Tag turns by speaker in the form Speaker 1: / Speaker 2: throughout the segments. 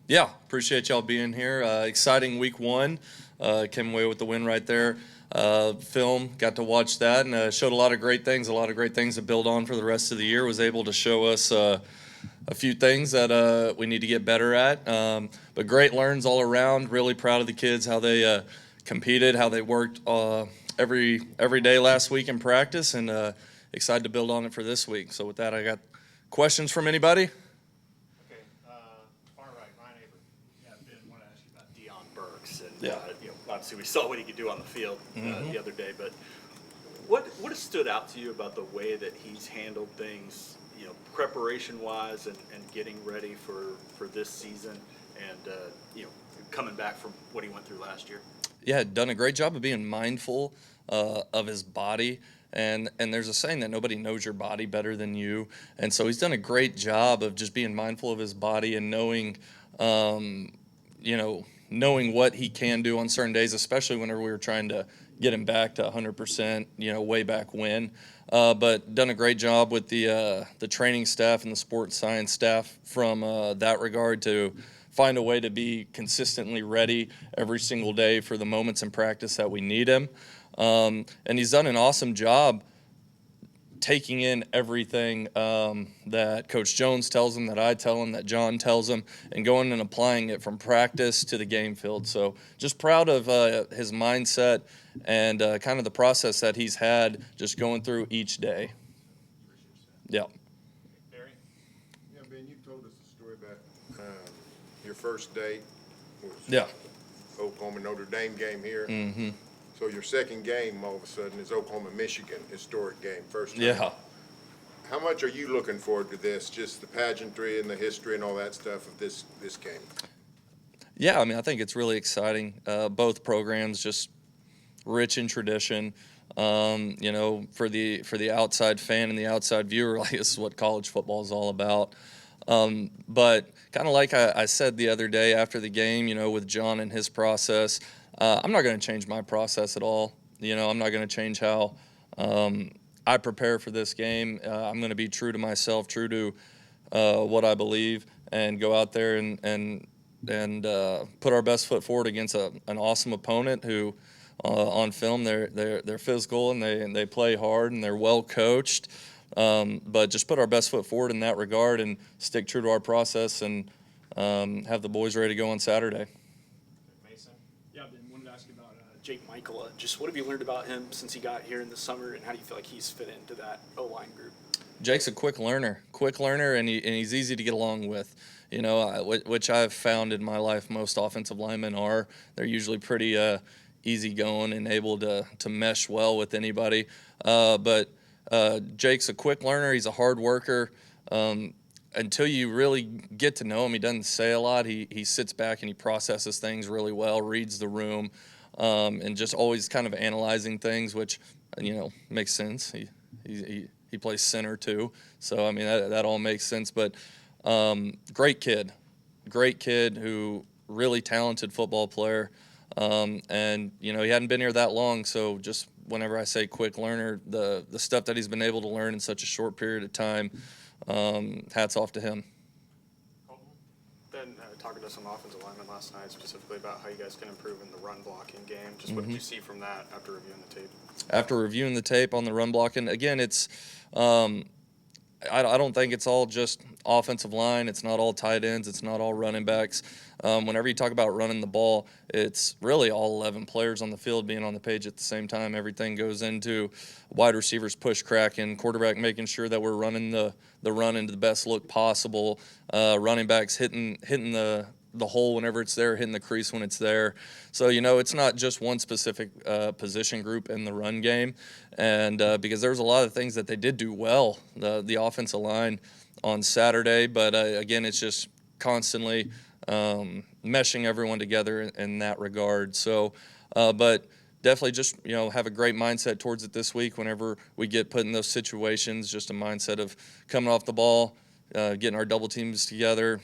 Speaker 1: Yeah, appreciate y'all being here. Exciting week one. Came away with the win right there. Film, got to watch that and showed a lot of great things, to build on for the rest of the year. Was able to show us a few things that we need to get better at. But great learns all around. Really proud of the kids, how they competed, how they worked every day last week in practice, and excited to build on it for this week. So with that, I got questions from anybody?
Speaker 2: Okay, far right, Ryan Avery. Yeah, Ben, I want to ask you about Dion Burks, and
Speaker 1: Yeah.
Speaker 2: obviously we saw what he could do on the field the other day. But what has stood out to you about the way that he's handled things, preparation wise, and getting ready for this season, and coming back from what he went through last year?
Speaker 1: Yeah, done a great job of being mindful of his body. And there's a saying that nobody knows your body better than you. And so he's done a great job of just being mindful of his body and knowing what he can do on certain days, especially whenever we were trying to get him back to 100%, way back when. But done a great job with the training staff and the sports science staff from that regard to find a way to be consistently ready every single day for the moments in practice that we need him. And he's done an awesome job taking in everything that Coach Jones tells him, that I tell him, that John tells him, and going and applying it from practice to the game field. So just proud of his mindset and kind of the process that he's had just going through each day. Yeah.
Speaker 2: Barry?
Speaker 3: Yeah, Ben, you told us a story about your first day was
Speaker 1: Yeah.
Speaker 3: Oklahoma Notre Dame game here.
Speaker 1: Mm-hmm.
Speaker 3: So your second game, all of a sudden, is Oklahoma Michigan, historic game, first time.
Speaker 1: Yeah.
Speaker 3: How much are you looking forward to this? Just the pageantry and the history and all that stuff of this game.
Speaker 1: Yeah, I mean, I think it's really exciting. Both programs just rich in tradition. For the outside fan and the outside viewer, like, this is what college football is all about. But kind of like I said the other day after the game, with John and his process, I'm not going to change my process at all. I'm not going to change how I prepare for this game. I'm going to be true to myself, true to what I believe, and go out there and put our best foot forward against an awesome opponent who, on film, they're physical and they play hard and they're well coached. But just put our best foot forward in that regard and stick true to our process and have the boys ready to go on Saturday.
Speaker 2: Mason?
Speaker 4: Yeah, Ben, wanted to ask you about Jake Michael. Just what have you learned about him since he got here in the summer, and how do you feel like he's fit into that O-line group?
Speaker 1: Jake's a quick learner, and he's easy to get along with. Which I've found in my life most offensive linemen are. They're usually pretty easygoing and able to mesh well with anybody. But Jake's a quick learner. He's a hard worker. Until you really get to know him, he doesn't say a lot. He sits back and he processes things really well, reads the room, and just always kind of analyzing things, which makes sense. He plays center too, so I mean that all makes sense. But great kid who really talented football player, and he hadn't been here that long. So just whenever I say quick learner, the stuff that he's been able to learn in such a short period of time, hats off to him.
Speaker 4: Ben, talking to some offensive linemen last night, specifically about how you guys can improve in the run blocking game. Just what did you see from that after reviewing the tape?
Speaker 1: After reviewing the tape on the run blocking, again, it's I don't think it's all just offensive line. It's not all tight ends. It's not all running backs. Whenever you talk about running the ball, it's really all 11 players on the field being on the page at the same time. Everything goes into wide receivers push crack and quarterback making sure that we're running the run into the best look possible. Running backs hitting the hole whenever it's there, hitting the crease when it's there. So, it's not just one specific position group in the run game. And because there's a lot of things that they did do well, the offensive line on Saturday. But, again, it's just constantly meshing everyone together in that regard. So, but definitely just, have a great mindset towards it this week whenever we get put in those situations, just a mindset of coming off the ball, getting our double teams together,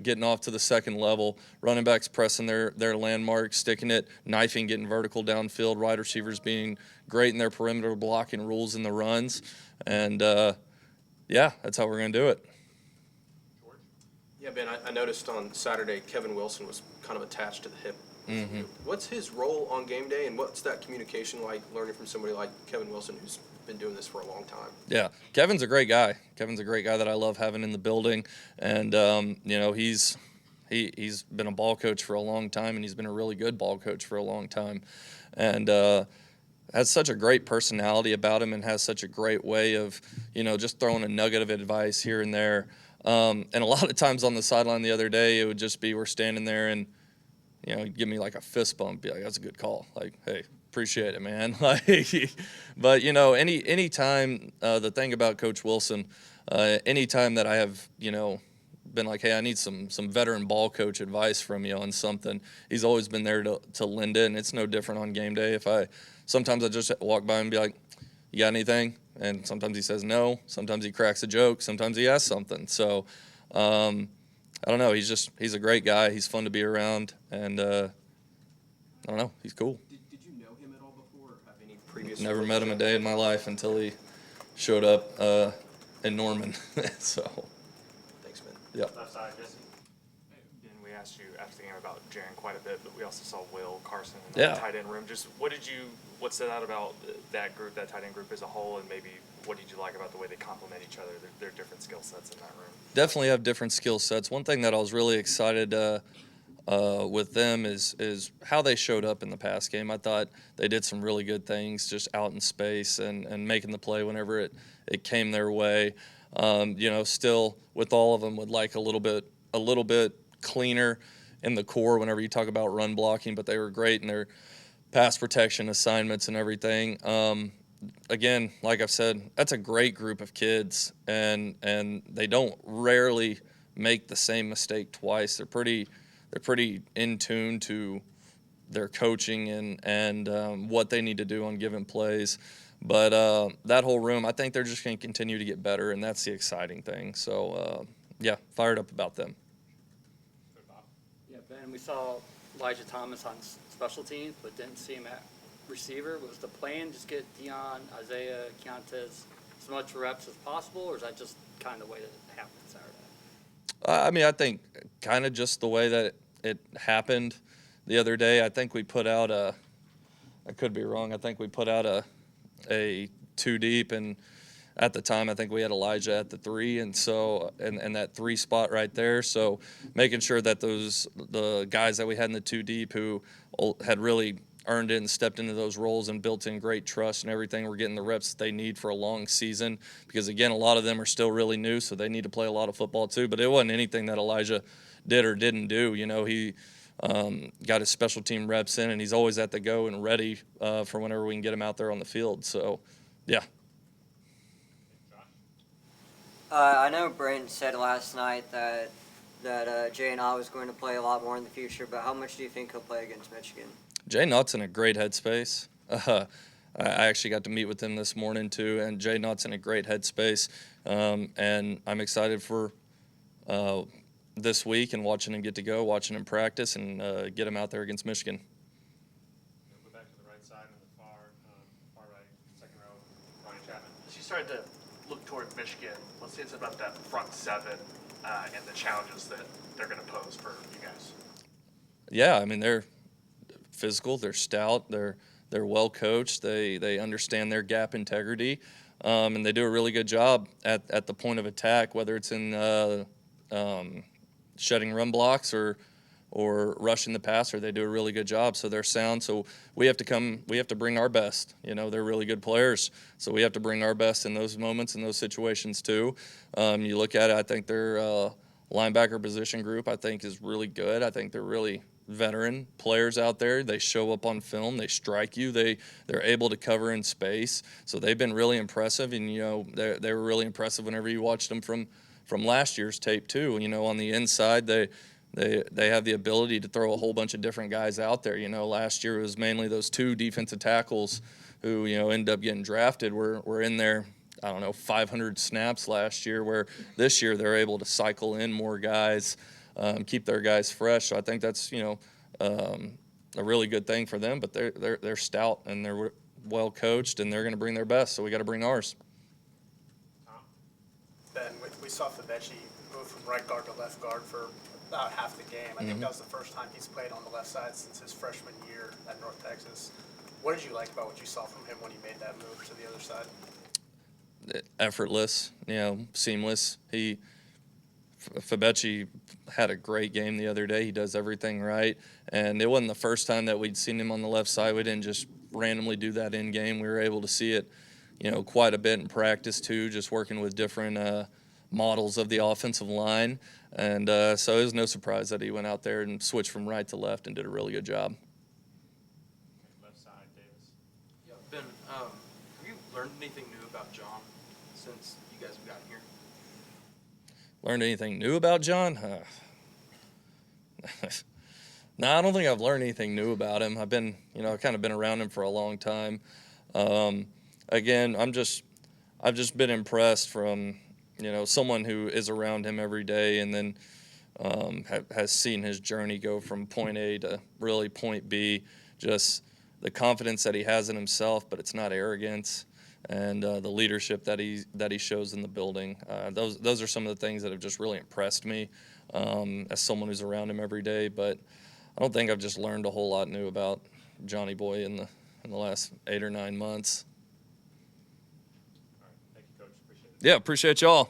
Speaker 1: getting off to the second level, running backs pressing their landmarks, sticking it, knifing, getting vertical downfield, wide receivers being great in their perimeter blocking rules in the runs. And, that's how we're going to do it.
Speaker 2: George?
Speaker 5: Yeah, Ben, I noticed on Saturday Kevin Wilson was kind of attached to the hip.
Speaker 1: Mm-hmm.
Speaker 5: What's his role on game day, and what's that communication like, learning from somebody like Kevin Wilson who's been doing this for a long time?
Speaker 1: Yeah, Kevin's a great guy. Kevin's a great guy that I love having in the building, and he's been a ball coach for a long time, and he's been a really good ball coach for a long time, and has such a great personality about him, and has such a great way of just throwing a nugget of advice here and there. And a lot of times on the sideline the other day, it would just be we're standing there and give me like a fist bump, be like, that's a good call. Like, hey, appreciate it, man. Like, but any time, the thing about Coach Wilson, any time that I have, been like, hey, I need some veteran ball coach advice from you on something, he's always been there to lend it. And it's no different on game day. Sometimes I just walk by and be like, you got anything? And sometimes he says no. Sometimes he cracks a joke. Sometimes he asks something. So, I don't know. He's a great guy. He's fun to be around, and I don't know. He's cool.
Speaker 5: Did you know him at all before, or have any previous?
Speaker 1: Never met him a day in my life until he showed up in Norman. So.
Speaker 5: Thanks, man.
Speaker 1: Yep.
Speaker 6: Left side, Jesse. Ben, we asked you after the game about Jaren quite a bit, but we also saw Will Carson in the tight end room. Just what stood out about that group, that tight end group as a whole, and maybe what did you like about the way they complement each other, their different skill sets in that room?
Speaker 1: Definitely have different skill sets. One thing that I was really excited with them is how they showed up in the pass game. I thought they did some really good things just out in space and making the play whenever it came their way. Still with all of them would like a little bit cleaner in the core whenever you talk about run blocking, but they were great in their pass protection assignments and everything. Again, like I've said, that's a great group of kids, and they don't rarely make the same mistake twice. They're pretty in tune to their coaching and what they need to do on given plays. But that whole room, I think they're just going to continue to get better, and that's the exciting thing. So, fired up about them.
Speaker 7: Yeah, Ben, we saw Elijah Thomas on special teams, but didn't see him at receiver. Was the plan just get Dion, Isaiah, Keontae as much reps as possible, or is that just kind of the way that it happened Saturday?
Speaker 1: I think kind of just the way that it happened the other day. I think we put out I could be wrong, I think we put out a two deep, and at the time I think we had Elijah at the 3, and so and that 3 spot right there. So making sure that the guys that we had in the 2 deep who had really earned it and stepped into those roles and built in great trust and everything, we're getting the reps that they need for a long season, because again, a lot of them are still really new, so they need to play a lot of football too. But it wasn't anything that Elijah did or didn't do. He got his special team reps in, and he's always at the go and ready for whenever we can get him out there on the field. So, yeah.
Speaker 8: I know Brent said last night that J&I was going to play a lot more in the future, but how much do you think he'll play against Michigan?
Speaker 1: Jay Knott's in a great headspace. I actually got to meet with him this morning too, and Jay Knott's in a great headspace. And I'm excited for this week and watching him get to go, watching him practice, and get him out there against Michigan.
Speaker 6: Go back to the right side and the far right, second row, Ryan Chapman. As you started to look toward Michigan, let's say it's about that front 7 and the challenges that they're going to pose for you guys.
Speaker 1: Yeah, I mean, they're physical, they're stout, they're well coached, they understand their gap integrity, and they do a really good job at the point of attack, whether it's in shedding run blocks or rushing the passer. They do a really good job, so they're sound. So we have to bring our best. They're really good players, so we have to bring our best in those moments, in those situations too. You look at it, I think their linebacker position group, I think, is really good. I think they're really veteran players out there. They show up on film, they strike you, they're able to cover in space. So they've been really impressive, and they were really impressive whenever you watched them from last year's tape too. On the inside, they have the ability to throw a whole bunch of different guys out there. Last year it was mainly those 2 defensive tackles who ended up getting drafted were in there, 500 snaps last year, where this year they're able to cycle in more guys, keep their guys fresh. So I think that's a really good thing for them. But they're stout and they're well coached, and they're going to bring their best. So we got to bring ours.
Speaker 9: Ben, we saw Fabechi move from right guard to left guard for about half the game. I think that was the first time he's played on the left side since his freshman year at North Texas. What did you like about what you saw from him when he made that move to the other side?
Speaker 1: Effortless, seamless. Fabechi had a great game the other day. He does everything right, and it wasn't the first time that we'd seen him on the left side. We didn't just randomly do that in game. We were able to see it, quite a bit in practice too, just working with different models of the offensive line, and so it was no surprise that he went out there and switched from right to left and did a really good job.
Speaker 6: Left side, Davis.
Speaker 5: Yeah, Ben, have you learned anything new about John since you guys have gotten here?
Speaker 1: Learned anything new about John? No, I don't think I've learned anything new about him. I've been, kind of been around him for a long time. Again, I've just been impressed from, someone who is around him every day and then has seen his journey go from point A to really point B. Just the confidence that he has in himself, but it's not arrogance, and the leadership that he shows in the building. Those are some of the things that have just really impressed me as someone who's around him every day. But I don't think I've just learned a whole lot new about Johnny Boy in the last 8 or 9 months.
Speaker 6: All right, thank you, Coach. Appreciate it.
Speaker 1: Yeah, appreciate y'all.